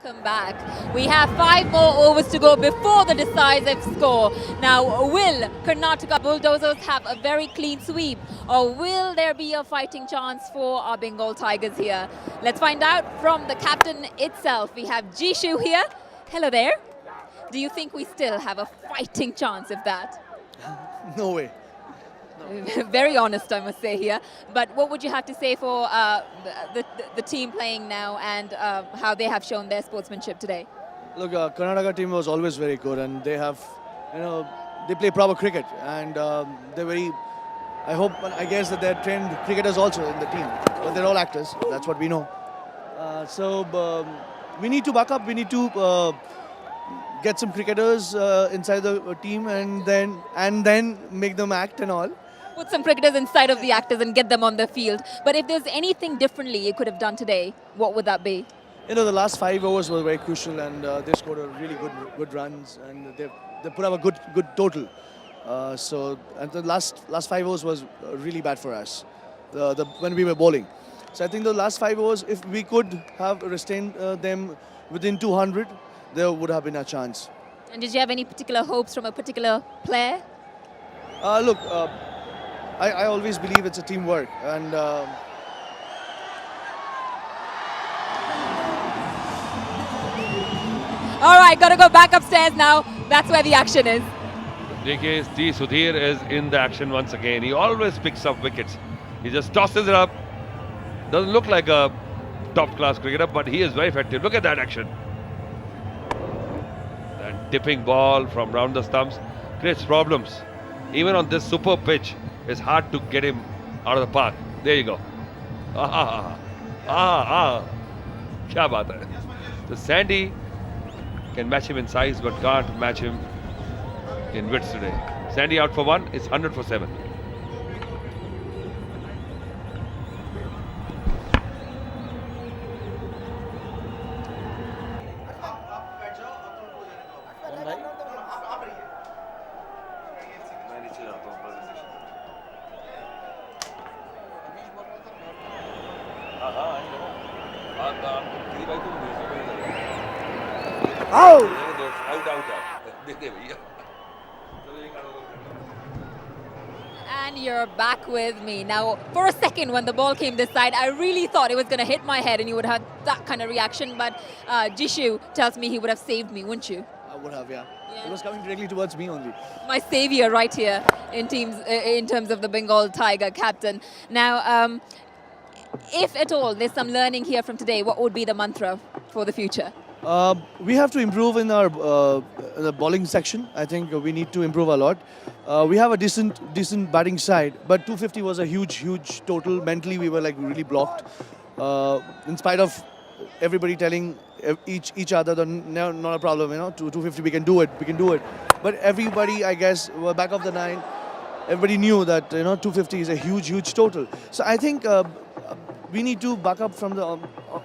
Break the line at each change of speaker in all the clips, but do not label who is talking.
welcome back. We have 5 more overs to go before the decisive score. Now, will Karnataka Bulldozers have a very clean sweep, or will there be a fighting chance for our Bengal Tigers here? Let's find out from the captain itself. We have Jishu here. Hello there. Do you think we still have a fighting chance of that?
No way.
Very honest, I must say here. But what would you have to say for the team playing now and how they have shown their sportsmanship today?
Look, Karnataka team was always very good, and they have, they play proper cricket, and they're very. I guess that they're trained cricketers also in the team, but they're all actors. That's what we know. We need to back up. We need to get some cricketers inside the team, and then make them act and all.
Put some cricketers inside of the actors and get them on the field. But if there's anything differently you could have done today, what would that be?
The last 5 overs were very crucial, and they scored a really good runs, and they put up a good total. And the last 5 overs was really bad for us when we were bowling. So I think the last 5 overs, if we could have restrained them within 200, there would have been a chance.
And did you have any particular hopes from a particular player?
Look, I always believe it's a teamwork, and
All right, got to go back upstairs now. That's where the action is.
JK Sudhir is in the action once again. He always picks up wickets. He just tosses it up. Doesn't look like a top-class cricketer, but he is very effective. Look at that action. That dipping ball from round the stumps creates problems. Even on this super pitch, it's hard to get him out of the park. There you go. Kya baat hai. So Sandy can match him in size, but can't match him in width today. Sandy out for 1. It's 100 for 7.
And you're back with me. Now, for a second when the ball came this side, I really thought it was going to hit my head and you would have that kind of reaction. But Jishu tells me he would have saved me, wouldn't you?
I would have, yeah. It was coming directly towards me only.
My savior right here in terms of the Bengal Tiger captain. Now, if at all there's some learning here from today, what would be the mantra for the future?
We have to improve in our the bowling section. I think we need to improve a lot. We have a decent batting side, but 250 was a huge total. Mentally, we were like really blocked. In spite of everybody telling each other that no, not a problem, 250 we can do it. But everybody, I guess, were back of the 9. Everybody knew that 250 is a huge total. So I think we need to back up from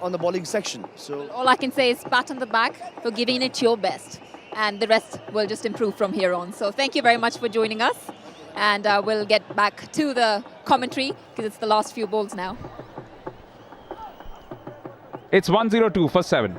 on the bowling section. So
all I can say is pat on the back for giving it your best, and the rest will just improve from here on. So thank you very much for joining us, and we'll get back to the commentary because it's the last few balls now.
It's 102 for 7.